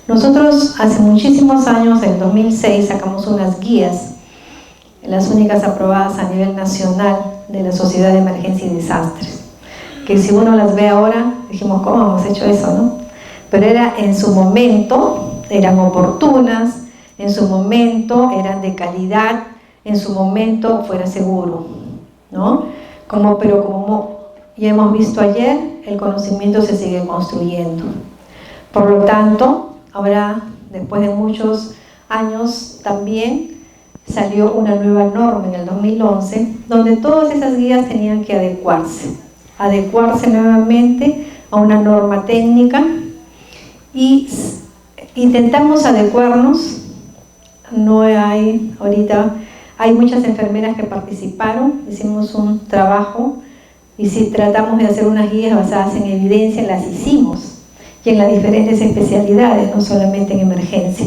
Nosotros hace muchísimos años, en 2006, sacamos unas guías, las únicas aprobadas a nivel nacional de la Sociedad de Emergencia y Desastres, que si uno las ve ahora, dijimos, ¿cómo hemos hecho eso, no? Pero en su momento, eran oportunas, en su momento eran de calidad, en su momento fuera seguro, ¿no? Pero como ya hemos visto ayer, el conocimiento se sigue construyendo. Por lo tanto, ahora, después de muchos años, también salió una nueva norma en el 2011, donde todas esas guías tenían que adecuarse nuevamente a una norma técnica, y intentamos adecuarnos. No hay, ahorita hay muchas enfermeras que participaron, hicimos un trabajo y si tratamos de hacer unas guías basadas en evidencia, las hicimos, y en las diferentes especialidades, no solamente en emergencia.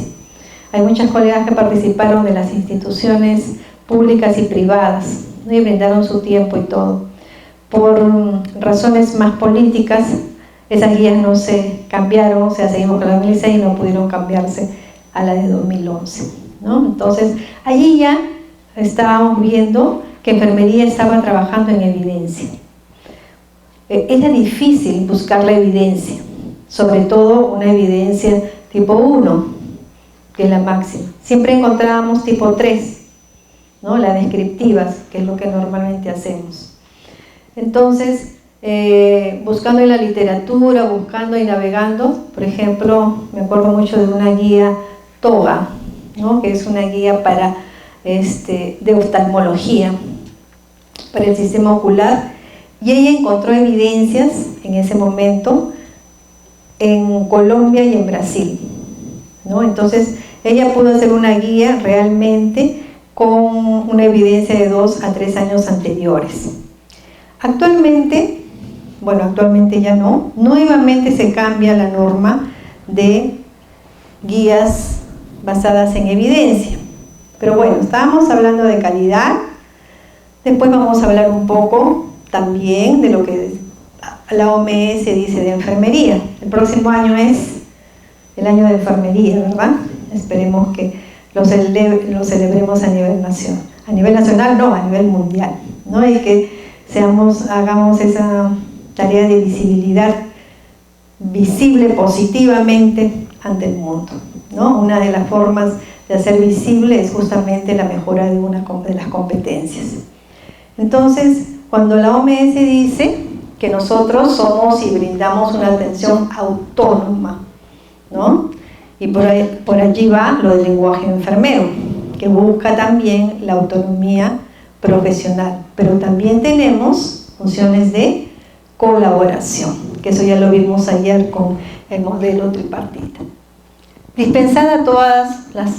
Hay muchas colegas que participaron de las instituciones públicas y privadas, ¿no? Y brindaron su tiempo y todo. Por razones más políticas, esas guías no se cambiaron, o sea, seguimos con la 2006 y no pudieron cambiarse a la de 2011, ¿no? Entonces, allí ya estábamos viendo que enfermería estaba trabajando en evidencia. Era difícil buscar la evidencia, sobre todo una evidencia tipo 1, que es la máxima. Siempre encontrábamos tipo 3, ¿no? Las descriptivas, que es lo que normalmente hacemos. Entonces, buscando en la literatura, buscando y navegando, por ejemplo, me acuerdo mucho de una guía TOGA, ¿no? Que es una guía para, de oftalmología, para el sistema ocular, y ella encontró evidencias en ese momento en Colombia y en Brasil, ¿no? Entonces, ella pudo hacer una guía realmente con una evidencia de 2 a 3 años anteriores. Actualmente, bueno, actualmente ya no, nuevamente se cambia la norma de guías basadas en evidencia. Pero bueno, estábamos hablando de calidad, después vamos a hablar un poco también de lo que la OMS dice de enfermería. El próximo año es el año de enfermería, ¿verdad? Esperemos que lo celebremos a nivel nacional. A nivel nacional, no, a nivel mundial, ¿no? Y que hagamos esa tarea de visibilidad, visible positivamente ante el mundo, ¿no? Una de las formas de hacer visible es justamente la mejora de las competencias. Entonces, cuando la OMS dice que nosotros somos y brindamos una atención autónoma, ¿no? Y por allí va lo del lenguaje enfermero, que busca también la autonomía profesional, pero también tenemos funciones de colaboración, que eso ya lo vimos ayer con el modelo tripartita. Dispensada a todas las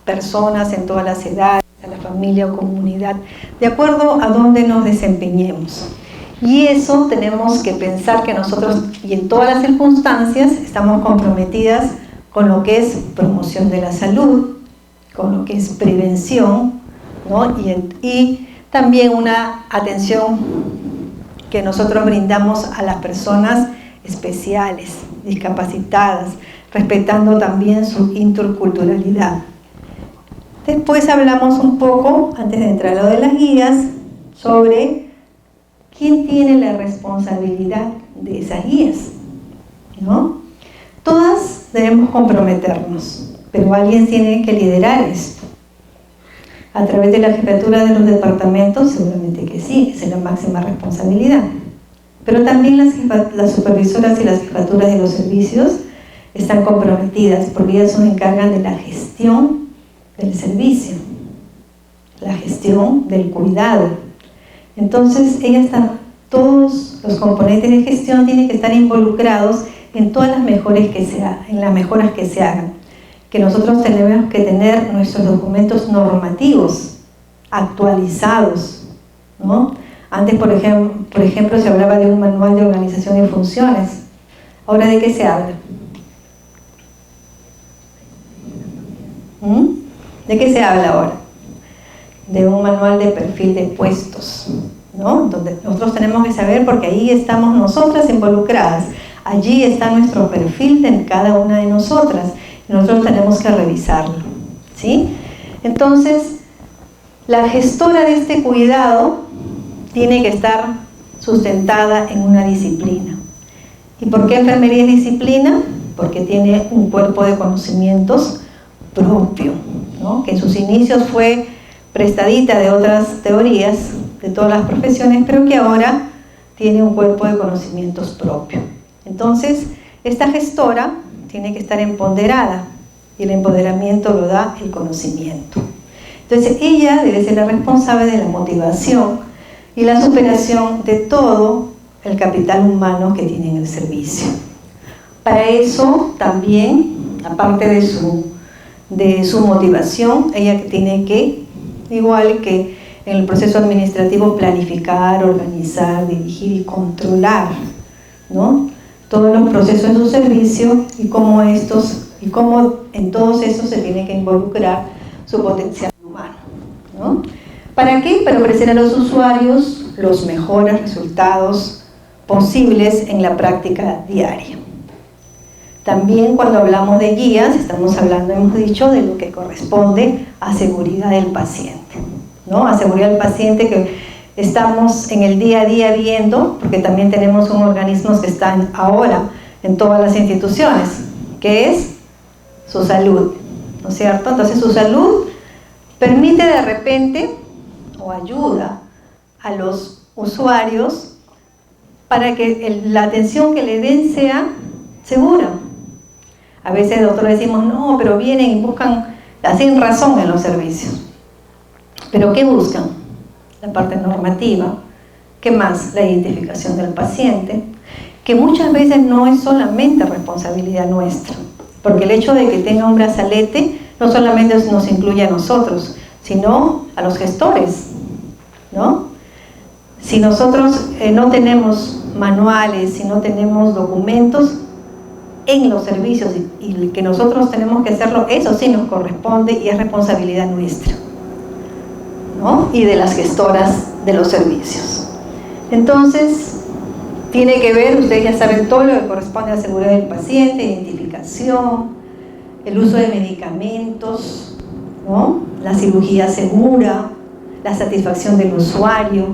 personas en todas las edades, a la familia o comunidad, de acuerdo a dónde nos desempeñemos. Y eso tenemos que pensar que nosotros, y en todas las circunstancias, estamos comprometidas con lo que es promoción de la salud, con lo que es prevención, ¿no? Y también una atención que nosotros brindamos a las personas especiales, discapacitadas, respetando también su interculturalidad. Después hablamos un poco, antes de entrar a lo de las guías, sobre quién tiene la responsabilidad de esas guías, ¿no? Todas debemos comprometernos, pero alguien tiene que liderar esto. A través de la jefatura de los departamentos, seguramente que sí, esa es la máxima responsabilidad. Pero también las supervisoras y las jefaturas de los servicios están comprometidas, porque ellas se encargan de la gestión del servicio, la gestión del cuidado. Entonces, todos los componentes de gestión tienen que estar involucrados en todas las mejoras que se hagan. Que nosotros tenemos que tener nuestros documentos normativos actualizados, ¿no? Antes, por ejemplo, se hablaba de un manual de organización y funciones. ¿Ahora de qué se habla? ¿De qué se habla ahora? De un manual de perfil de puestos, ¿no? Donde nosotros tenemos que saber, porque ahí estamos nosotras involucradas. allí está nuestro perfil de cada una de nosotras. Nosotros tenemos que revisarlo, ¿sí? Entonces, la gestora de este cuidado tiene que estar sustentada en una disciplina. ¿Y por qué enfermería es disciplina? Porque tiene un cuerpo de conocimientos propio, ¿no? Que en sus inicios fue prestadita de otras teorías, de todas las profesiones, pero que ahora tiene un cuerpo de conocimientos propio. Entonces, esta gestora tiene que estar empoderada, y el empoderamiento lo da el conocimiento. Entonces, ella debe ser la responsable de la motivación y la superación de todo el capital humano que tiene en el servicio. Para eso, también, aparte de su motivación, ella tiene que, igual que en el proceso administrativo, planificar, organizar, dirigir y controlar, ¿no?, todos los procesos en su servicio y cómo en todos esos se tiene que involucrar su potencial humano, ¿no? ¿Para qué? Para ofrecer a los usuarios los mejores resultados posibles en la práctica diaria. También cuando hablamos de guías, estamos hablando, hemos dicho, de lo que corresponde a seguridad del paciente, ¿no? A seguridad del paciente que estamos en el día a día viendo, porque también tenemos un organismo que está ahora en todas las instituciones, que es su salud, ¿no es cierto? Entonces su salud permite de repente, o ayuda a los usuarios para que la atención que le den sea segura. A veces nosotros decimos, no, pero vienen y buscan, hacen razón en los servicios. ¿Pero qué buscan? La parte normativa. ¿Qué más? La identificación del paciente, que muchas veces no es solamente responsabilidad nuestra, porque el hecho de que tenga un brazalete no solamente nos incluye a nosotros, sino a los gestores, ¿no? Si nosotros no tenemos manuales, si no tenemos documentos en los servicios y que nosotros tenemos que hacerlo, eso sí nos corresponde y es responsabilidad nuestra, ¿no? Y de las gestoras de los servicios. Entonces, tiene que ver, ustedes ya saben todo lo que corresponde a la seguridad del paciente, identificación, el uso de medicamentos, ¿no?, la cirugía segura, la satisfacción del usuario,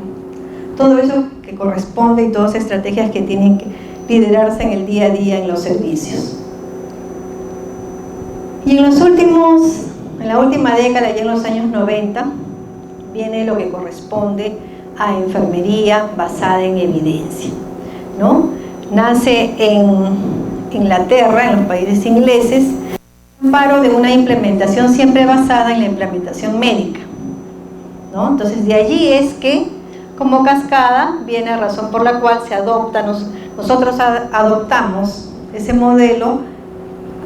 todo eso que corresponde y todas estrategias que tienen que liderarse en el día a día en los servicios. Y en la última década, ya en los años 90, viene lo que corresponde a enfermería basada en evidencia, ¿no? Nace en Inglaterra, en los países ingleses, un amparo de una implementación siempre basada en la implementación médica, ¿no? Entonces de allí es que, como cascada, viene la razón por la cual se adopta, nosotros adoptamos ese modelo,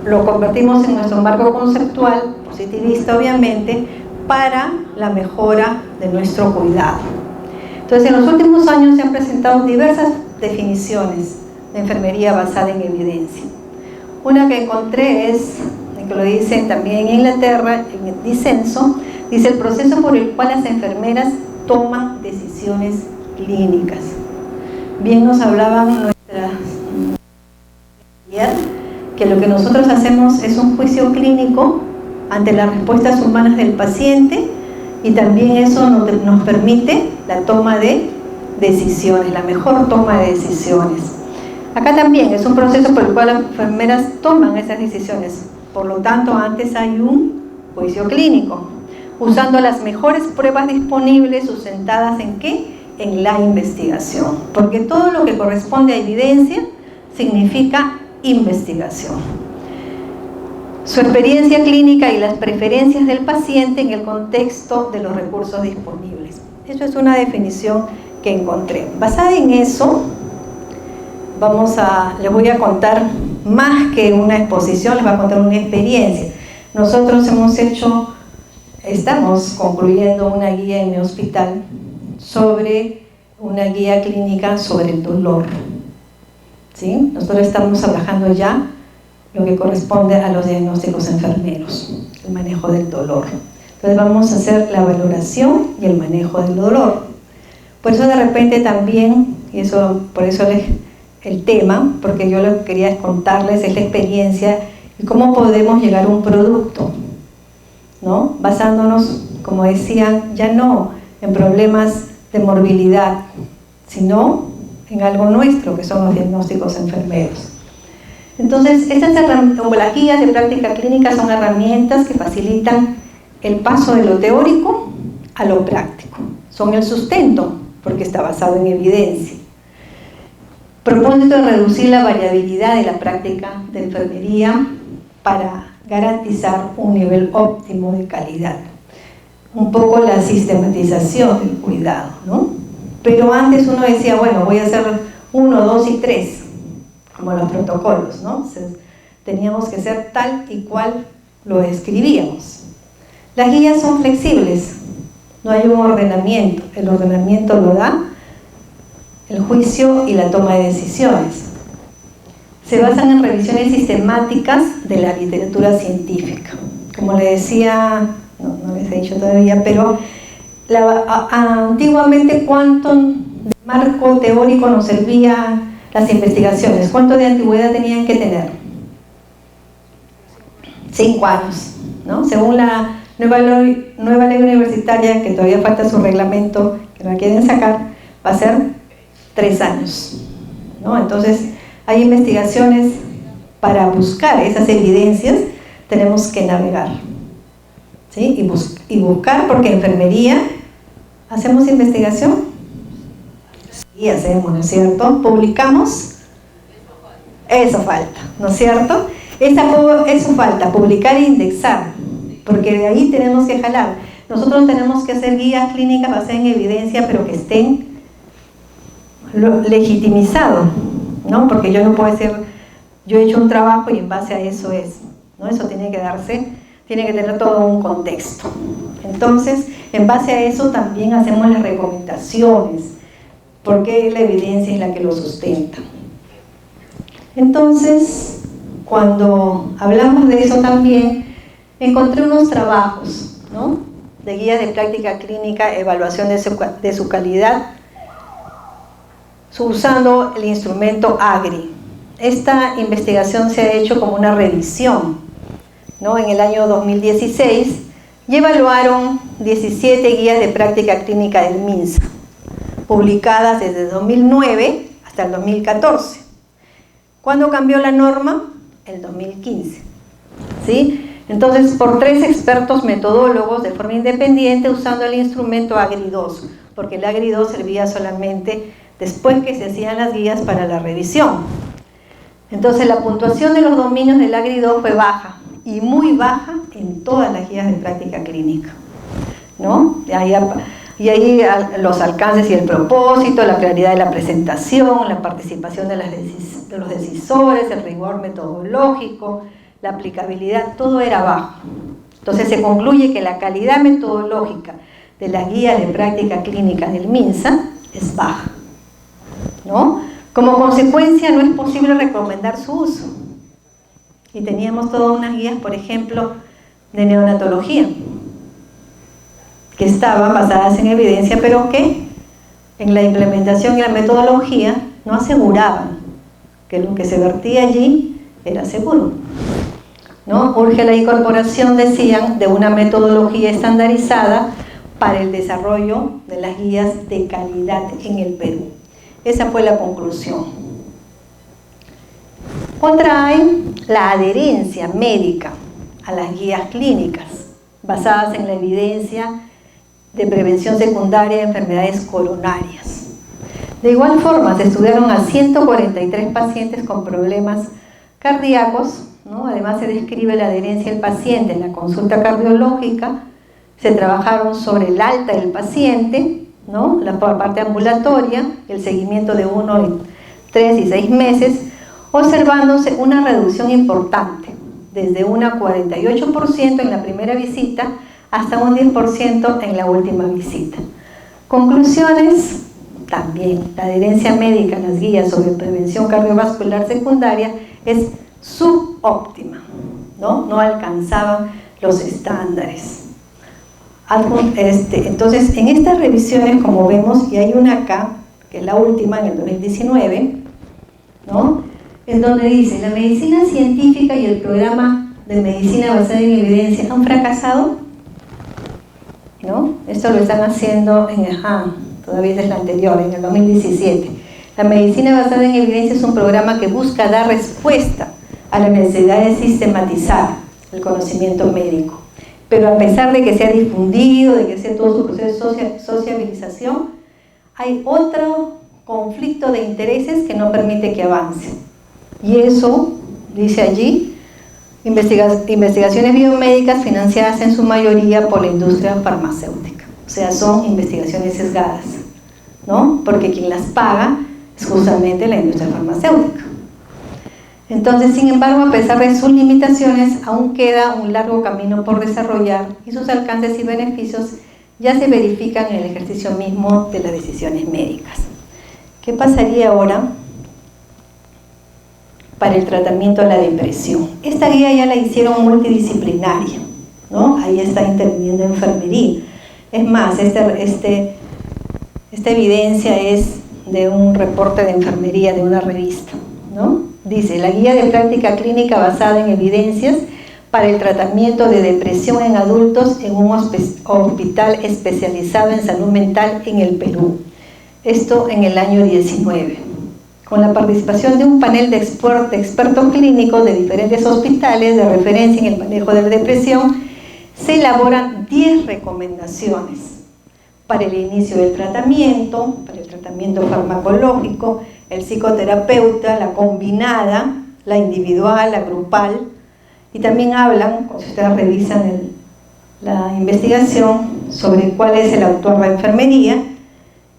lo convertimos en nuestro marco conceptual, positivista obviamente, para la mejora de nuestro cuidado. Entonces, en los últimos años se han presentado diversas definiciones de enfermería basada en evidencia. Una que encontré es, que lo dicen también en Inglaterra, en el disenso, dice el proceso por el cual las enfermeras toman decisiones clínicas. Bien nos hablaban nuestras que lo que nosotros hacemos es un juicio clínico ante las respuestas humanas del paciente y también eso nos permite la toma de decisiones, la mejor toma de decisiones. Acá también es un proceso por el cual las enfermeras toman esas decisiones, por lo tanto antes hay un juicio clínico, usando las mejores pruebas disponibles sustentadas ¿en qué? En la investigación, porque todo lo que corresponde a evidencia significa investigación. Su experiencia clínica y las preferencias del paciente en el contexto de los recursos disponibles. Eso es una definición que encontré. Basada en eso, les voy a contar más que una exposición, les voy a contar una experiencia. Nosotros estamos concluyendo una guía en mi hospital sobre una guía clínica sobre el dolor. ¿Sí? Nosotros estamos trabajando ya lo que corresponde a los diagnósticos enfermeros, el manejo del dolor. Entonces vamos a hacer la valoración y el manejo del dolor. Por eso de repente también, y por eso les el tema, porque yo lo que quería contarles es la experiencia y cómo podemos llegar a un producto, ¿no? Basándonos, como decían, ya no en problemas de morbilidad, sino en algo nuestro, que son los diagnósticos enfermeros. Entonces, las guías de práctica clínica son herramientas que facilitan el paso de lo teórico a lo práctico. Son el sustento, porque está basado en evidencia. Propósito de reducir la variabilidad de la práctica de enfermería para garantizar un nivel óptimo de calidad. Un poco la sistematización del cuidado, ¿no? Pero antes uno decía, bueno, voy a hacer 1, 2 y 3, como los protocolos, ¿no? Teníamos que ser tal y cual lo escribíamos. Las guías son flexibles, no hay un ordenamiento, el ordenamiento lo da el juicio y la toma de decisiones. Se basan en revisiones sistemáticas de la literatura científica. Como le decía, no les he dicho todavía, pero antiguamente, ¿cuánto de marco teórico nos servía las investigaciones? ¿Cuánto de antigüedad tenían que tener? 5 años, ¿no? Según la nueva ley universitaria, que todavía falta su reglamento, que la quieren sacar, va a ser 3 años, ¿no? Entonces, hay investigaciones para buscar esas evidencias, tenemos que navegar, ¿sí? Y buscar, porque en enfermería, ¿hacemos investigación? Sí, hacemos, ¿no es cierto? ¿Publicamos? Eso falta, ¿no es cierto? Eso falta, publicar e indexar, porque de ahí tenemos que jalar. Nosotros tenemos que hacer guías clínicas basadas en evidencia, pero que estén legitimizados, ¿no? Porque yo no puedo decir, yo he hecho un trabajo y en base a eso es, ¿no? Eso tiene que darse, tiene que tener todo un contexto. Entonces, en base a eso también hacemos las recomendaciones, porque la evidencia es la que lo sustenta. Entonces, cuando hablamos de eso también, encontré unos trabajos, ¿no? De guías de práctica clínica, evaluación de su calidad, usando el instrumento AGRI. Esta investigación se ha hecho como una revisión, ¿no? En el año 2016, y evaluaron 17 guías de práctica clínica del MINSA, publicadas desde 2009 hasta el 2014. ¿Cuándo cambió la norma? El 2015, ¿sí? Entonces, por 3 expertos metodólogos de forma independiente usando el instrumento AGRI-2, porque el AGRI-2 servía solamente después que se hacían las guías para la revisión. Entonces, la puntuación de los dominios del AGRI-2 fue baja, y muy baja en todas las guías de práctica clínica, ¿no? Y ahí los alcances y el propósito, la claridad de la presentación, la participación de los decisores, el rigor metodológico, la aplicabilidad, todo era bajo. Entonces se concluye que la calidad metodológica de las guías de práctica clínica del MINSA es baja, ¿no? Como consecuencia no es posible recomendar su uso. Y teníamos todas unas guías, por ejemplo, de neonatología, que estaban basadas en evidencia, pero que en la implementación y la metodología no aseguraban que lo que se vertía allí era seguro, ¿no? Urge la incorporación, decían, de una metodología estandarizada para el desarrollo de las guías de calidad en el Perú. Esa fue la conclusión. Otra hay la adherencia médica a las guías clínicas, basadas en la evidencia de prevención secundaria de enfermedades coronarias. De igual forma, se estudiaron a 143 pacientes con problemas cardíacos, ¿no? Además se describe la adherencia del paciente en la consulta cardiológica, se trabajaron sobre el alta del paciente, ¿no? La parte ambulatoria, el seguimiento de 1, 3 y 6 meses, observándose una reducción importante, desde un 48% en la primera visita hasta un 10% en la última visita. Conclusiones, también la adherencia médica en las guías sobre prevención cardiovascular secundaria es subóptima, ¿no? No alcanzaban los estándares. Entonces, en estas revisiones, como vemos, y hay una acá, que es la última, en el 2019, ¿no? En donde dice, la medicina científica y el programa de medicina basada en evidencia han fracasado, ¿no? Esto lo están haciendo todavía es el anterior, en el 2017. La medicina basada en evidencia es un programa que busca dar respuesta a la necesidad de sistematizar el conocimiento médico. Pero a pesar de que se ha difundido, de que sea todo su proceso de sociabilización, hay otro conflicto de intereses que no permite que avance. Y eso, dice allí, investigaciones biomédicas financiadas en su mayoría por la industria farmacéutica. O sea, son investigaciones sesgadas, ¿no? Porque quien las paga es justamente la industria farmacéutica. Entonces, sin embargo, a pesar de sus limitaciones, aún queda un largo camino por desarrollar y sus alcances y beneficios ya se verifican en el ejercicio mismo de las decisiones médicas. ¿Qué pasaría ahora para el tratamiento de la depresión? Esta guía ya la hicieron multidisciplinaria, ¿no? Ahí está interviniendo enfermería. Es más, esta evidencia es de un reporte de enfermería de una revista, ¿no? Dice, la guía de práctica clínica basada en evidencias para el tratamiento de depresión en adultos en un hospital especializado en salud mental en el Perú. Esto en el año 19. Con la participación de un panel de expertos clínicos de diferentes hospitales de referencia en el manejo de la depresión, se elaboran 10 recomendaciones para el inicio del tratamiento, para el tratamiento farmacológico, el psicoterapeuta, la combinada, la individual, la grupal, y también hablan, si ustedes revisan la investigación, sobre cuál es el actuar de enfermería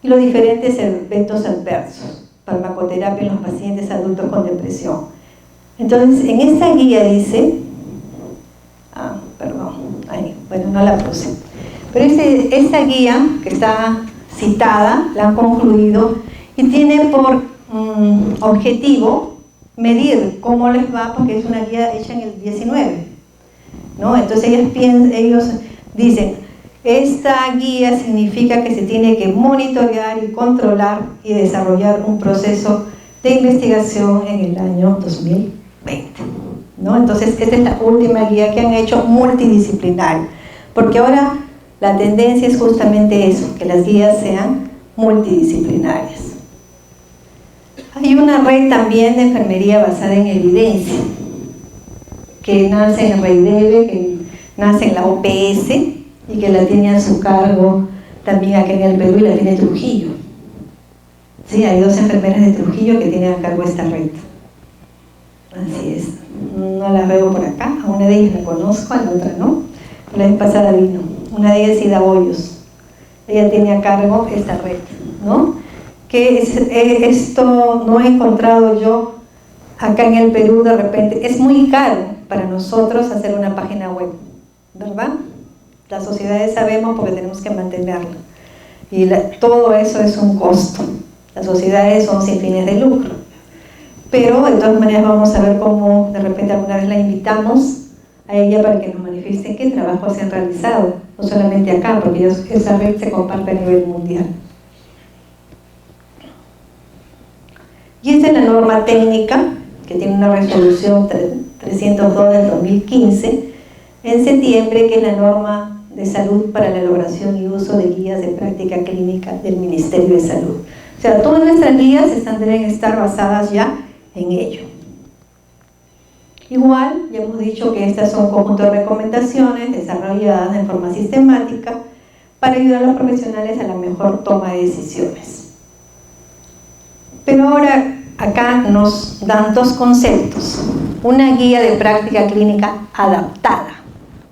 y los diferentes eventos adversos, farmacoterapia en los pacientes adultos con depresión. Entonces, en esta guía dice, no la puse, pero esta guía que está citada, la han concluido y tiene por objetivo medir cómo les va, porque es una guía hecha en el 19, ¿no? Entonces ellos dicen, esta guía significa que se tiene que monitorear y controlar y desarrollar un proceso de investigación en el año 2020, ¿no? Entonces esta es la última guía que han hecho multidisciplinaria, porque ahora la tendencia es justamente eso, que las guías sean multidisciplinarias. Hay una red también de enfermería basada en evidencia, que nace en REIDEVE, que nace en la OPS y que la tiene a su cargo también acá en el Perú y la tiene Trujillo. Sí, hay 2 enfermeras de Trujillo que tienen a cargo esta red. Así es. No las veo por acá, a una de ellas la conozco, a la otra no. La vez pasada vino. Una de ellas es Ida Hoyos. Ella tiene a cargo esta red, ¿no? Que esto no he encontrado yo acá en el Perú de repente. Es muy caro para nosotros hacer una página web, ¿verdad? Las sociedades sabemos porque tenemos que mantenerla. Y todo eso es un costo. Las sociedades son sin fines de lucro. Pero de todas maneras vamos a ver cómo de repente alguna vez la invitamos a ella para que nos manifieste qué trabajo se han realizado. No solamente acá, porque esa red se comparte a nivel mundial. Y esta es la norma técnica, que tiene una resolución 302 del 2015, en septiembre, que es la norma de salud para la elaboración y uso de guías de práctica clínica del Ministerio de Salud. O sea, todas nuestras guías deben estar basadas ya en ello. Igual, ya hemos dicho que estas son conjuntos de recomendaciones desarrolladas de forma sistemática para ayudar a los profesionales a la mejor toma de decisiones. Pero ahora acá nos dan 2 conceptos. Una guía de práctica clínica adaptada,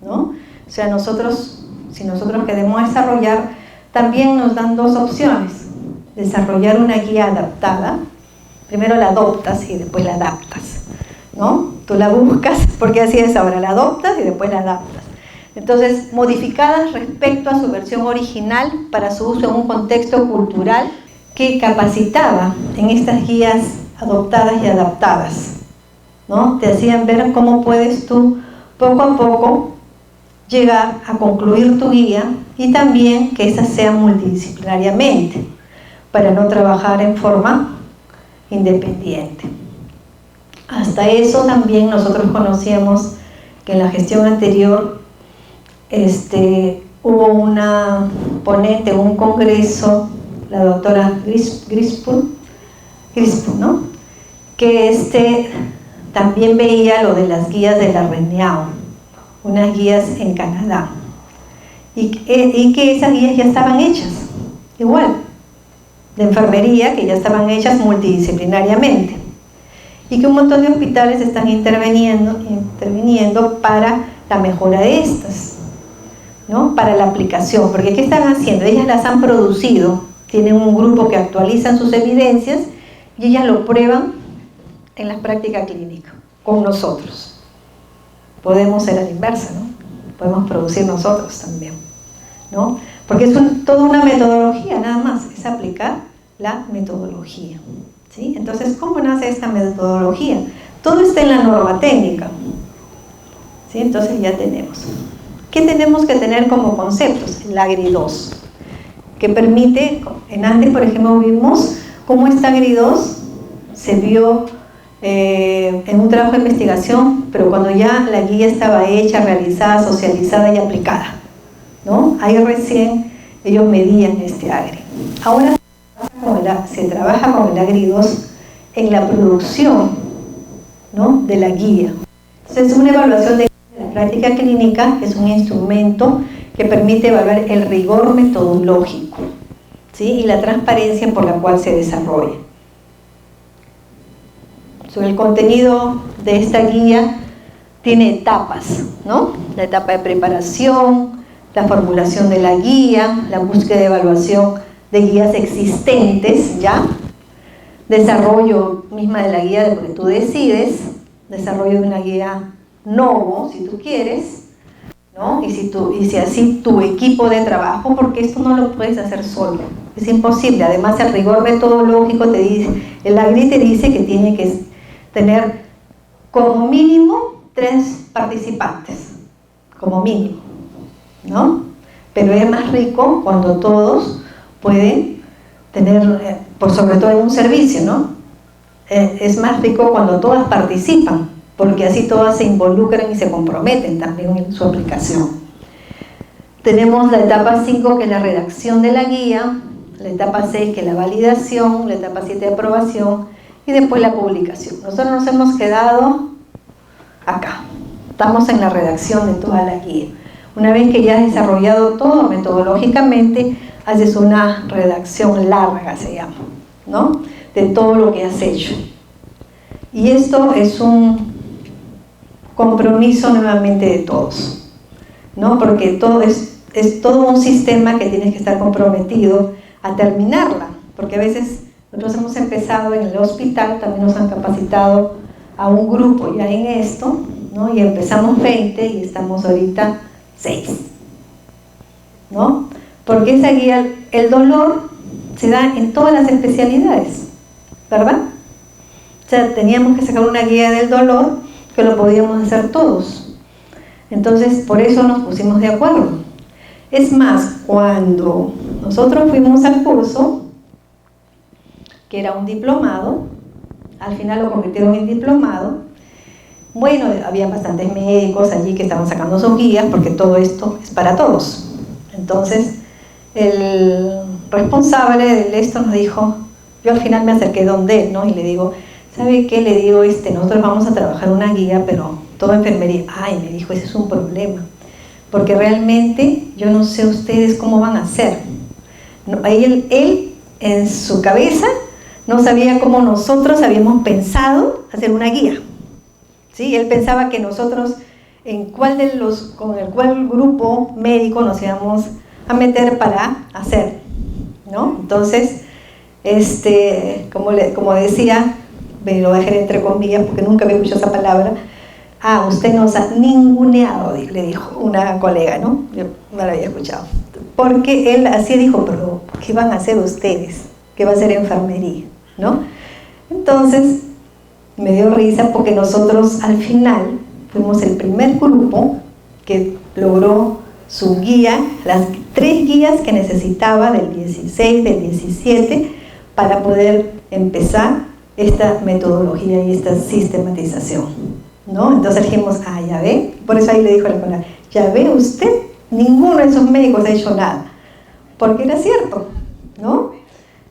¿no? O sea, si nosotros queremos desarrollar, también nos dan 2 opciones. Desarrollar una guía adaptada, primero la adoptas y después la adaptas, ¿no? Tú la buscas, porque así es ahora, la adoptas y después la adaptas. Entonces, modificadas respecto a su versión original para su uso en un contexto cultural que capacitaba en estas guías adoptadas y adaptadas, ¿no? Te hacían ver cómo puedes tú poco a poco llegar a concluir tu guía y también que esa sea multidisciplinariamente para no trabajar en forma independiente. Hasta eso también nosotros conocíamos que en la gestión anterior hubo una ponente, un congreso, la doctora Grispo, ¿no? Que también veía lo de las guías de la RENIAO, unas guías en Canadá, y que esas guías ya estaban hechas, igual, de enfermería, que ya estaban hechas multidisciplinariamente, y que un montón de hospitales están interviniendo para la mejora de estas, ¿no? Para la aplicación, porque ¿qué están haciendo? Ellas las han producido, tienen un grupo que actualizan sus evidencias y ellas lo prueban en la práctica clínica, con nosotros. Podemos ser a la inversa, ¿no? Podemos producir nosotros también, ¿no? Porque es toda una metodología, nada más, es aplicar la metodología, ¿sí? Entonces, ¿cómo nace esta metodología? Todo está en la norma técnica, ¿sí? Entonces ya tenemos. ¿Qué tenemos que tener como conceptos? El AGRI2, que permite, en antes, por ejemplo, vimos cómo esta AGRI2 se vio en un trabajo de investigación, pero cuando ya la guía estaba hecha, realizada, socializada y aplicada, ¿no? Ahí recién ellos medían este AGRI. Ahora se trabaja con el AGRI2 en la producción, ¿no? De la guía. Entonces, una evaluación de la práctica clínica es un instrumento que permite evaluar el rigor metodológico, ¿sí? Y la transparencia por la cual se desarrolla. Sobre el contenido de esta guía tiene etapas, ¿no? La etapa de preparación, la formulación de la guía, la búsqueda de evaluación de guías existentes, ¿ya? Desarrollo misma de la guía de lo que tú decides, desarrollo de una guía novo, si tú quieres, ¿no? Y si así tu equipo de trabajo, porque esto no lo puedes hacer solo, es imposible. Además, el rigor metodológico te dice, el AGRI te dice que tiene que tener como mínimo 3 participantes, como mínimo, ¿no? Pero es más rico cuando todos pueden tener, por sobre todo en un servicio, ¿no? Es más rico cuando todas participan, porque así todas se involucran y se comprometen también en su aplicación. Tenemos la etapa 5, que es la redacción de la guía, la etapa 6, que es la validación, la etapa 7 de aprobación, y después la publicación. Nosotros nos hemos quedado acá, estamos en la redacción de toda la guía. Una vez que ya has desarrollado todo metodológicamente, haces una redacción larga, se llama, ¿no? De todo lo que has hecho. Y esto es un compromiso nuevamente de todos, ¿no? Porque todo es todo un sistema que tienes que estar comprometido a terminarla, porque a veces nosotros hemos empezado en el hospital, también nos han capacitado a un grupo ya en esto, ¿no? Y empezamos 20 y estamos ahorita 6, ¿no? Porque esa guía, el dolor se da en todas las especialidades, ¿verdad? O sea, teníamos que sacar una guía del dolor que lo podíamos hacer todos. Entonces, por eso nos pusimos de acuerdo. Es más, cuando nosotros fuimos al curso, que era un diplomado, al final lo convirtieron en diplomado. Bueno, había bastantes médicos allí que estaban sacando sus guías, porque todo esto es para todos. Entonces, el responsable de esto nos dijo, yo al final me acerqué donde él, ¿no? Y le digo, ¿sabe qué? Le digo, nosotros vamos a trabajar una guía, pero toda enfermería. Ay, me dijo, ese es un problema, porque realmente yo no sé ustedes cómo van a hacer. No, él en su cabeza no sabía cómo nosotros habíamos pensado hacer una guía, ¿sí? Él pensaba que nosotros, con el cual grupo médico nos íbamos a meter para hacer, ¿no? Entonces, como decía, me lo voy a dejar entre comillas porque nunca había escuchado esa palabra. Usted nos ha ninguneado, le dijo una colega, ¿no? Yo no la había escuchado. Porque él así dijo, pero ¿qué van a hacer ustedes? ¿Qué va a hacer enfermería? ¿No? Entonces me dio risa porque nosotros al final fuimos el primer grupo que logró su guía, las 3 guías que necesitaba del 16, del 17, para poder empezar esta metodología y esta sistematización, ¿no? Entonces dijimos, ya ve, por eso ahí le dijo a la escuela, ya ve usted, ninguno de esos médicos ha hecho nada, porque era cierto, ¿no?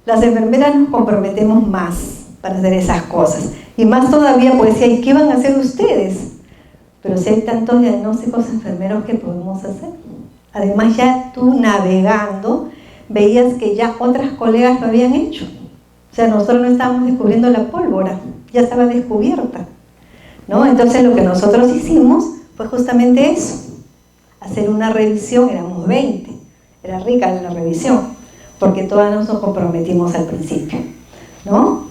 Las enfermeras nos comprometemos más para hacer esas cosas, y más todavía pues decía, ¿y qué van a hacer ustedes? Pero si hay tantos diagnósticos enfermeros que podemos hacer. Además ya tú navegando veías que ya otras colegas lo habían hecho. O sea, nosotros no estábamos descubriendo la pólvora, ya estaba descubierta, ¿no? Entonces lo que nosotros hicimos fue justamente eso, hacer una revisión, éramos 20, era rica la revisión, porque todas nos comprometimos al principio, ¿no?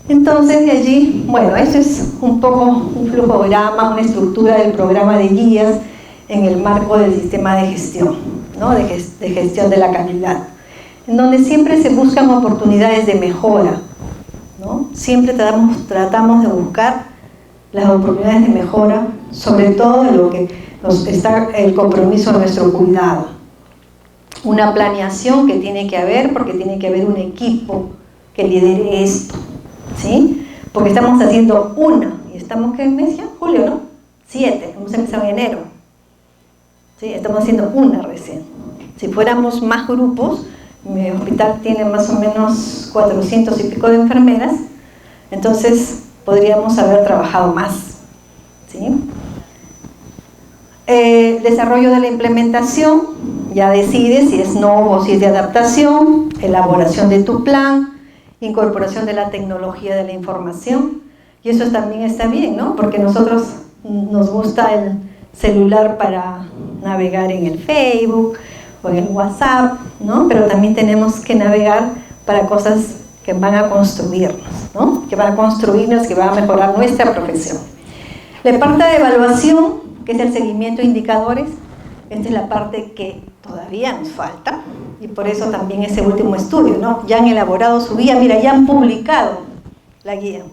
Entonces de allí, bueno, eso es un poco un flujograma, una estructura del programa de guías en el marco del sistema de gestión, ¿no? de gestión de la calidad, en donde siempre se buscan oportunidades de mejora, ¿no? Siempre tratamos de buscar las oportunidades de mejora, sobre todo en lo que está el compromiso de nuestro cuidado. Una planeación que tiene que haber, porque tiene que haber un equipo que lidere esto, ¿sí? Porque estamos haciendo una, y estamos, ¿qué mes ya? Julio, ¿no? 7, hemos empezado en enero, ¿sí? Estamos haciendo una recién. Si fuéramos más grupos, mi hospital tiene más o menos 400 y pico de enfermeras, entonces podríamos haber trabajado más, ¿sí? Desarrollo de la implementación, ya decides si es no o si es de adaptación, elaboración de tu plan, incorporación de la tecnología de la información, y eso también está bien, ¿no? Porque nosotros nos gusta el celular para navegar en el Facebook o en el WhatsApp, ¿no? Pero también tenemos que navegar para cosas que van a construirnos, ¿no? Que van a construirnos, que van a mejorar nuestra profesión. La parte de evaluación, que es el seguimiento de indicadores, esta es la parte que todavía nos falta, y por eso también ese último estudio, ¿no? Ya han elaborado su guía, mira, ya han publicado la guía.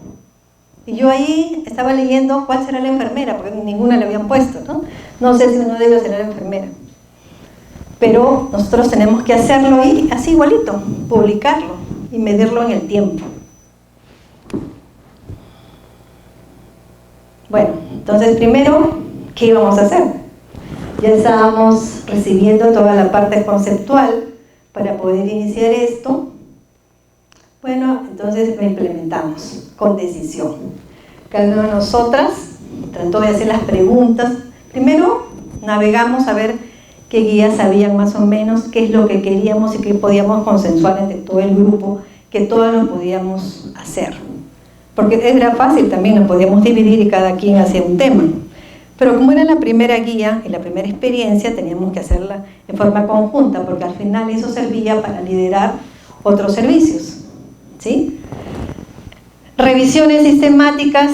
Y yo ahí estaba leyendo cuál será la enfermera, porque ninguna le habían puesto, ¿no? No sé si uno de ellos será la enfermera. Pero nosotros tenemos que hacerlo y así igualito, publicarlo y medirlo en el tiempo. Bueno, entonces primero, ¿qué íbamos a hacer? Ya estábamos recibiendo toda la parte conceptual para poder iniciar esto. Bueno, entonces lo implementamos con decisión. Cada una de nosotras trató de hacer las preguntas. Primero navegamos a ver qué guías habían más o menos, qué es lo que queríamos y qué podíamos consensuar entre todo el grupo, que todos lo podíamos hacer. Porque era fácil también, nos podíamos dividir y cada quien hacía un tema. Pero como era la primera guía y la primera experiencia, teníamos que hacerla en forma conjunta, porque al final eso servía para liderar otros servicios, ¿sí? Revisiones sistemáticas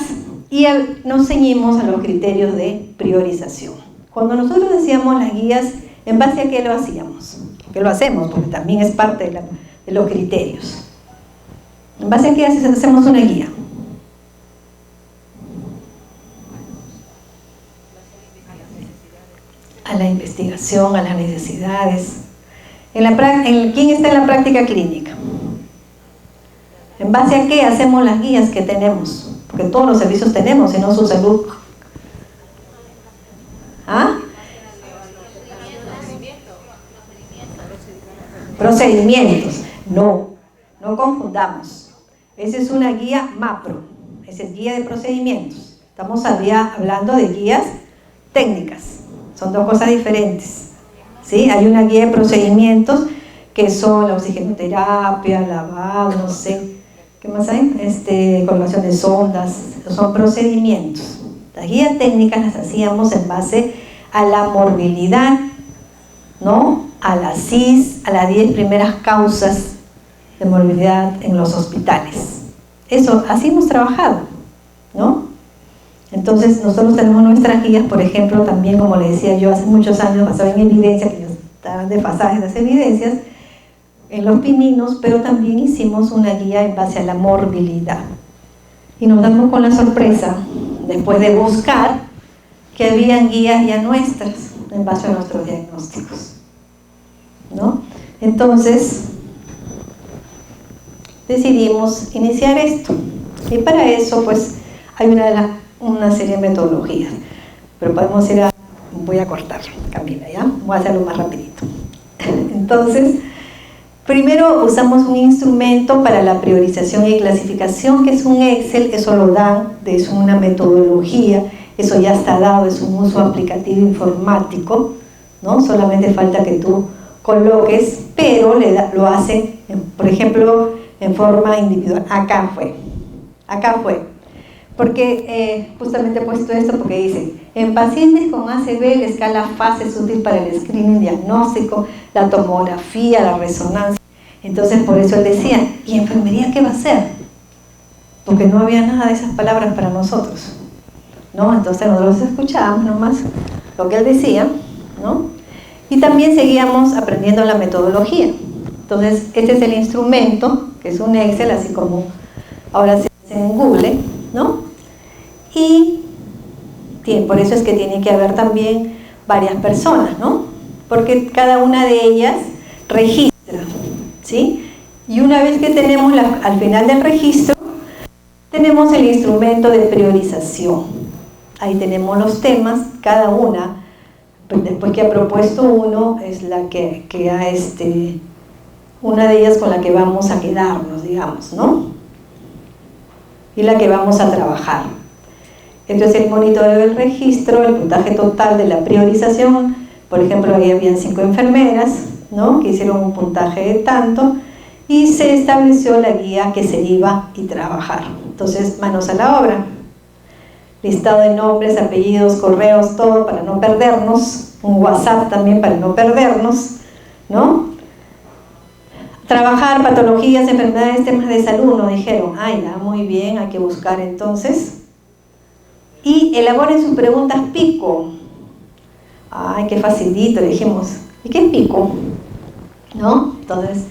y nos ceñimos a los criterios de priorización. Cuando nosotros decíamos las guías, ¿en base a qué lo hacíamos? Que lo hacemos, porque también es parte de los criterios. ¿En base a qué hacemos una guía? A la investigación, a las necesidades. ¿Quién está en la práctica clínica? ¿En base a qué hacemos las guías que tenemos? Porque todos los servicios tenemos, y no su salud. ¿Ah? Procedimientos. No confundamos. Esa es una guía MAPRO, esa es guía de procedimientos. Estamos hablando de guías técnicas. Son dos cosas diferentes, ¿sí? Hay una guía de procedimientos que son la oxigenoterapia, lavado, no sé, ¿qué más hay? Colocación de sondas, son procedimientos. Las guías técnicas las hacíamos en base a la morbilidad, ¿no? A la CIS, a las 10 primeras causas de morbilidad en los hospitales. Eso, así hemos trabajado, ¿no? Entonces nosotros tenemos nuestras guías, por ejemplo, también, como le decía yo, hace muchos años basadas en evidencia, que ya estaban desfasadas las evidencias, en los pininos, pero también hicimos una guía en base a la morbilidad. Y nos damos con la sorpresa, después de buscar, que habían guías ya nuestras, en base a nuestros diagnósticos, ¿no? Entonces, decidimos iniciar esto. Y para eso, pues, hay una serie de metodologías. Pero podemos ir a... Voy a cortar, Camila, ¿ya? Voy a hacerlo más rapidito. Entonces, primero usamos un instrumento para la priorización y clasificación, que es un Excel. Eso lo dan, es una metodología, eso ya está dado, es un uso aplicativo informático, ¿no? Solamente falta que tú coloques, pero lo hacen, por ejemplo, en forma individual. Acá fue. Porque justamente he puesto esto porque dice, en pacientes con ACV la escala FAS es útil para el screening diagnóstico, la tomografía, la resonancia. Entonces por eso él decía, ¿y enfermería qué va a hacer? Porque no había nada de esas palabras para nosotros, ¿no? Entonces nosotros escuchábamos nomás lo que él decía, ¿no? Y también seguíamos aprendiendo la metodología. Entonces este es el instrumento, que es un Excel, así como ahora se hace en Google, ¿no? Y por eso es que tiene que haber también varias personas, ¿no? Porque cada una de ellas registra, ¿sí? Y una vez que tenemos al final del registro, tenemos el instrumento de priorización. Ahí tenemos los temas, cada una, después que ha propuesto uno, es la que una de ellas con la que vamos a quedarnos, digamos, ¿no? Y la que vamos a trabajar. Entonces el monitoreo del registro, el puntaje total de la priorización, por ejemplo, ahí habían 5 enfermeras, ¿no? Que hicieron un puntaje de tanto, y se estableció la guía que se iba y trabajar. Entonces, manos a la obra. Listado de nombres, apellidos, correos, todo para no perdernos, un WhatsApp también para no perdernos, ¿no? Trabajar patologías, enfermedades, temas de salud, nos dijeron, ya, muy bien, hay que buscar entonces. Y elaboren sus preguntas pico. Ay, qué facilito, le dijimos. ¿Y qué es pico? ¿No? Entonces,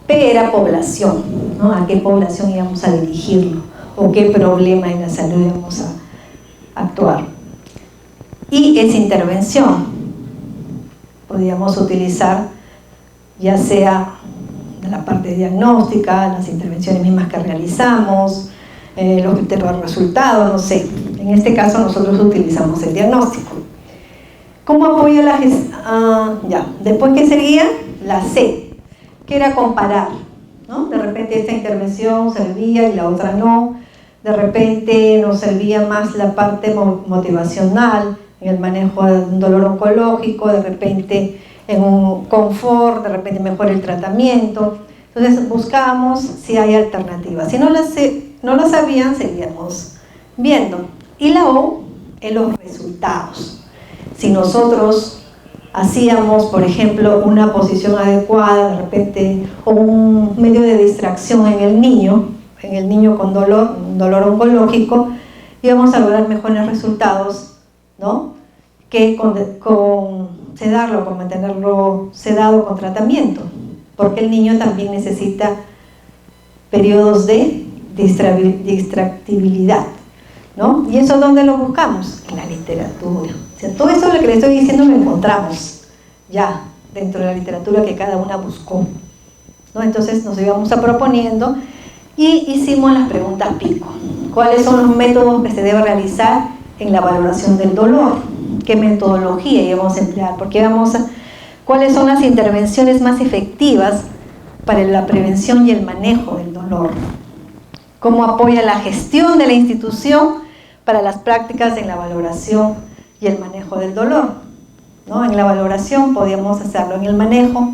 P era población, ¿no? ¿A qué población íbamos a dirigirlo? ¿O qué problema en la salud íbamos a actuar? Y es intervención. Podríamos utilizar, ya sea la parte diagnóstica, las intervenciones mismas que realizamos, los resultados, no sé. En este caso nosotros utilizamos el diagnóstico. ¿Cómo apoya la gestión? Después, ¿qué sería? La C, que era comparar, ¿no? De repente esta intervención servía y la otra no. De repente nos servía más la parte motivacional, en el manejo de un dolor oncológico, de repente en un confort, de repente mejor el tratamiento. Entonces buscábamos si hay alternativas. Si no lo sabían, seguíamos viendo. Y la O en los resultados. Si nosotros hacíamos, por ejemplo, una posición adecuada, de repente, o un medio de distracción en el niño con dolor, un dolor oncológico, íbamos a lograr mejores resultados, ¿no? Que con sedarlo, con mantenerlo sedado con tratamiento, porque el niño también necesita periodos de distractibilidad, ¿no? ¿Y eso dónde lo buscamos? En la literatura. O sea, todo eso lo que le estoy diciendo lo encontramos ya dentro de la literatura que cada una buscó, ¿no? Entonces nos íbamos proponiendo y hicimos las preguntas pico. ¿Cuáles son los métodos que se debe realizar en la valoración del dolor? ¿Qué metodología íbamos a emplear? ¿Cuáles son las intervenciones más efectivas para la prevención y el manejo del dolor? ¿Cómo apoya la gestión de la institución para las prácticas en la valoración y el manejo del dolor? ¿No? En la valoración podíamos hacerlo, en el manejo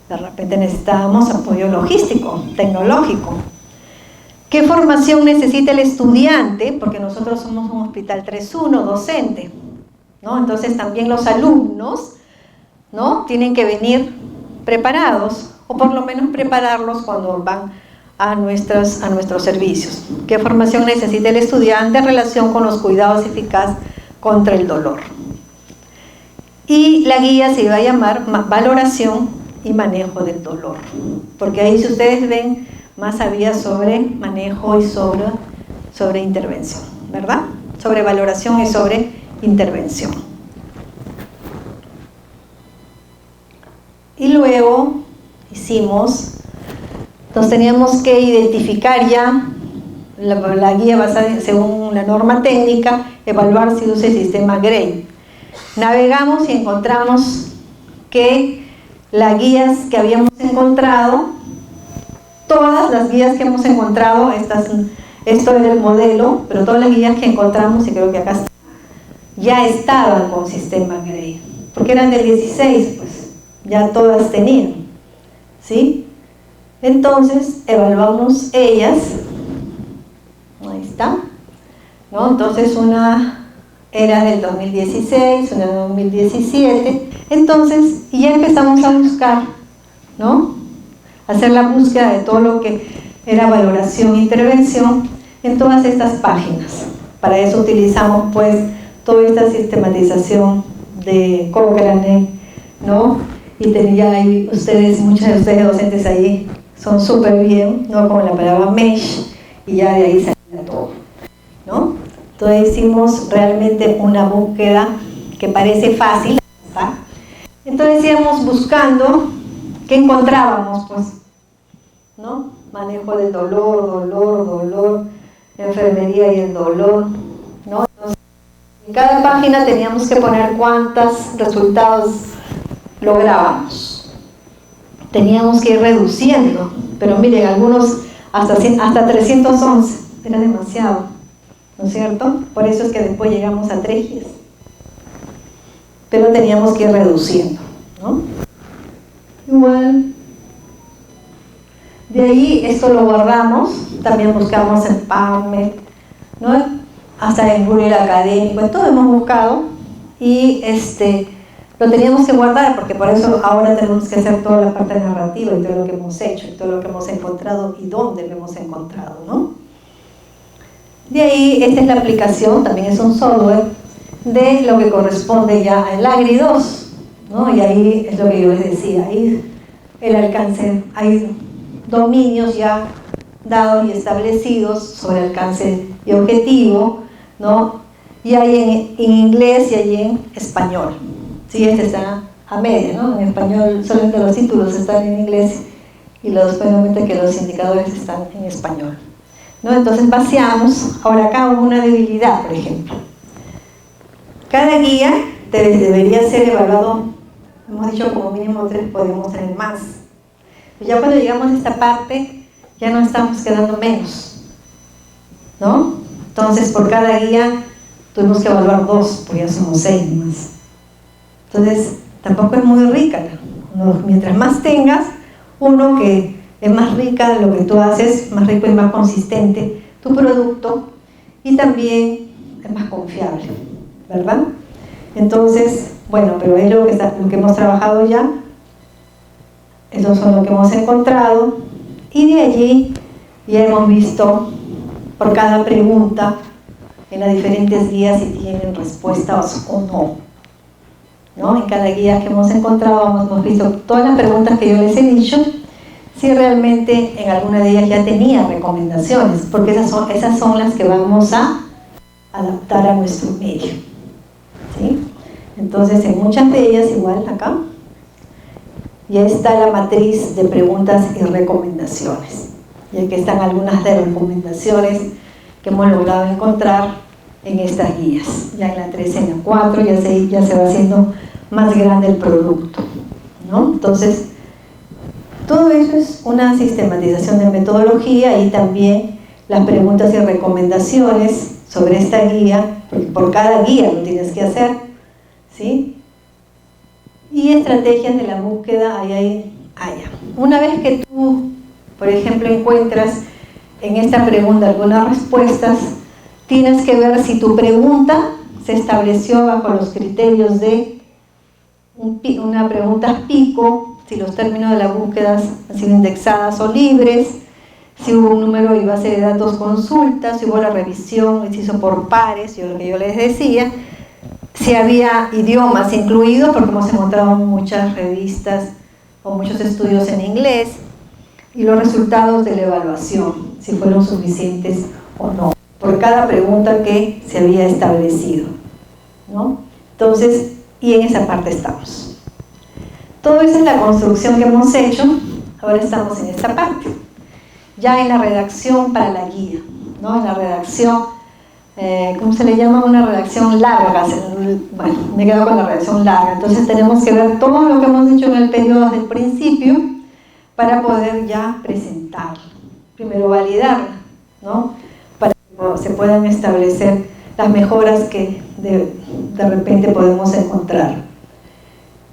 de repente necesitábamos apoyo logístico, tecnológico. ¿Qué formación necesita el estudiante? Porque nosotros somos un hospital 3.1, docente, ¿no? Entonces también los alumnos, ¿no? Tienen que venir preparados, o por lo menos prepararlos cuando van a nuestros servicios. ¿Qué formación necesita el estudiante en relación con los cuidados eficaces contra el dolor? Y la guía se iba a llamar Valoración y Manejo del Dolor, porque ahí, si ustedes ven, más había sobre manejo y sobre intervención, ¿verdad? Sobre valoración y sobre intervención. Y luego nos teníamos que identificar ya la guía basada según la norma técnica, evaluar si usa el sistema Gray. Navegamos y encontramos que las guías que habíamos encontrado, todas las guías que hemos encontrado, esto era el modelo, pero todas las guías que encontramos, y creo que acá está, ya estaban con sistema Gray, porque eran del 16, pues ya todas tenían, ¿sí? Entonces evaluamos ellas, ahí está, ¿no? Entonces una era del 2016, una del 2017, entonces y ya empezamos a buscar, ¿no? Hacer la búsqueda de todo lo que era valoración e intervención en todas estas páginas. Para eso utilizamos pues toda esta sistematización de Cochrane, ¿no? Y tenía ahí ustedes, muchos de ustedes docentes ahí son súper bien, ¿no? Como la palabra mesh, y ya de ahí salía todo, ¿no? Entonces hicimos realmente una búsqueda que parece fácil, ¿está? Entonces íbamos buscando qué encontrábamos, pues, ¿no? Manejo del dolor, enfermería y el dolor, ¿no? Entonces, en cada página teníamos que poner cuántos resultados lográbamos. Teníamos que ir reduciendo, pero miren, algunos hasta 311, era demasiado, ¿no es cierto? Por eso es que después llegamos a 3 guías. Pero teníamos que ir reduciendo, ¿no? Igual, de ahí esto lo guardamos, también buscamos en PubMed, ¿no? Hasta en Google Académico, en todo hemos buscado y lo teníamos que guardar porque por eso ahora tenemos que hacer toda la parte narrativa y todo lo que hemos hecho, y todo lo que hemos encontrado y dónde lo hemos encontrado, ¿no? De ahí, esta es la aplicación, también es un software de lo que corresponde ya al AGRI 2, ¿no? Y ahí es lo que yo les decía, ahí el alcance, hay dominios ya dados y establecidos sobre alcance y objetivo, ¿no? Y hay en inglés y hay en español. Sí, este está a media, ¿no? En español solamente los títulos están en inglés y obviamente que los indicadores están en español, ¿no? Entonces vaciamos. Ahora acá hubo una debilidad, por ejemplo. Cada guía debería ser evaluado, hemos dicho como mínimo 3, podemos tener más. Pero ya cuando llegamos a esta parte, ya no estamos quedando menos, ¿no? Entonces por cada guía tuvimos que evaluar 2, porque ya somos 6 más. Entonces tampoco es muy rica, ¿no? Mientras más tengas, uno que es más rica de lo que tú haces, más rico y más consistente tu producto, y también es más confiable, ¿verdad? Entonces, bueno, pero es lo que hemos trabajado ya, esos son lo que hemos encontrado, y de allí ya hemos visto por cada pregunta en las diferentes guías si tienen respuestas o no, ¿no? En cada guía que hemos encontrado hemos visto todas las preguntas que yo les he dicho, si realmente en alguna de ellas ya tenía recomendaciones, porque esas son las que vamos a adaptar a nuestro medio, ¿sí? Entonces en muchas de ellas, igual acá, ya está la matriz de preguntas y recomendaciones, y aquí están algunas de recomendaciones que hemos logrado encontrar en estas guías. Ya en la 3, en la 4 ya se va haciendo más grande el producto, ¿no? Entonces todo eso es una sistematización de metodología, y también las preguntas y recomendaciones sobre esta guía, porque por cada guía lo tienes que hacer, ¿sí? Y estrategias de la búsqueda, allá. Una vez que tú, por ejemplo, encuentras en esta pregunta algunas respuestas, tienes que ver si tu pregunta se estableció bajo los criterios de una pregunta pico, si los términos de la búsqueda han sido indexadas o libres, si hubo un número y base de datos consultas, si hubo la revisión, se hizo por pares, lo que yo les decía, si había idiomas incluidos, porque hemos encontrado muchas revistas o muchos estudios en inglés, y los resultados de la evaluación, si fueron suficientes o no, por cada pregunta que se había establecido, ¿no? Entonces, y en esa parte estamos. Todo eso es la construcción que hemos hecho. Ahora estamos en esta parte, ya en la redacción para la guía, ¿no? En la redacción, ¿cómo se le llama? Una redacción larga. Bueno, me quedo con la redacción larga. Entonces tenemos que ver todo lo que hemos hecho en el periodo desde el principio para poder ya presentarlo. Primero validarla, ¿no? Para que se puedan establecer las mejoras que de repente podemos encontrar.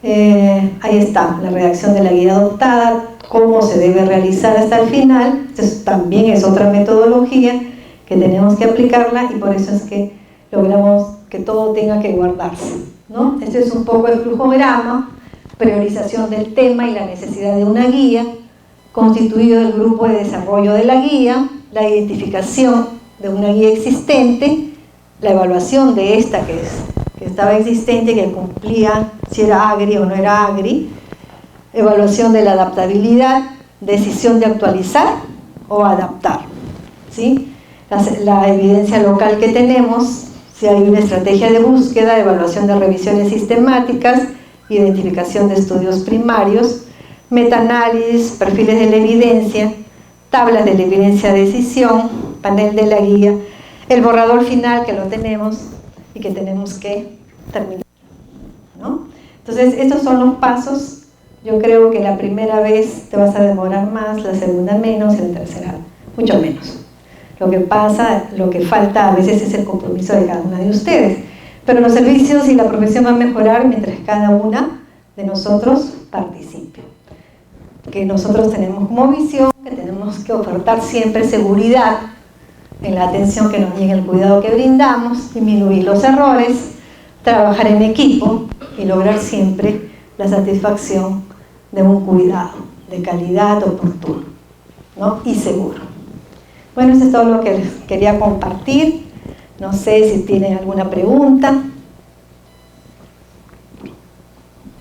Ahí está, la redacción de la guía adoptada, cómo se debe realizar hasta el final. Entonces, también es otra metodología que tenemos que aplicarla y por eso es que logramos que todo tenga que guardarse, ¿no? Este es un poco el flujograma, priorización del tema y la necesidad de una guía, constituido del grupo de desarrollo de la guía, la identificación de una guía existente, la evaluación de esta que estaba existente, que cumplía si era AGRI o no era AGRI, evaluación de la adaptabilidad, decisión de actualizar o adaptar, ¿sí? La evidencia local que tenemos, si hay una estrategia de búsqueda, evaluación de revisiones sistemáticas, identificación de estudios primarios, metaanálisis, perfiles de la evidencia, tablas de la evidencia de decisión, panel de la guía, el borrador final que lo tenemos y que tenemos que terminar, ¿no? Entonces, estos son los pasos. Yo creo que la primera vez te vas a demorar más, la segunda menos y la tercera mucho menos. Lo que pasa, lo que falta a veces es el compromiso de cada una de ustedes. Pero los servicios y la profesión van a mejorar mientras cada una de nosotros participe. Que nosotros tenemos como visión, que tenemos que ofertar siempre seguridad en la atención que nos da y en el cuidado que brindamos, disminuir los errores, trabajar en equipo y lograr siempre la satisfacción de un cuidado de calidad oportuno, ¿no? Y seguro. Bueno, eso es todo lo que les quería compartir. No sé si tienen alguna pregunta.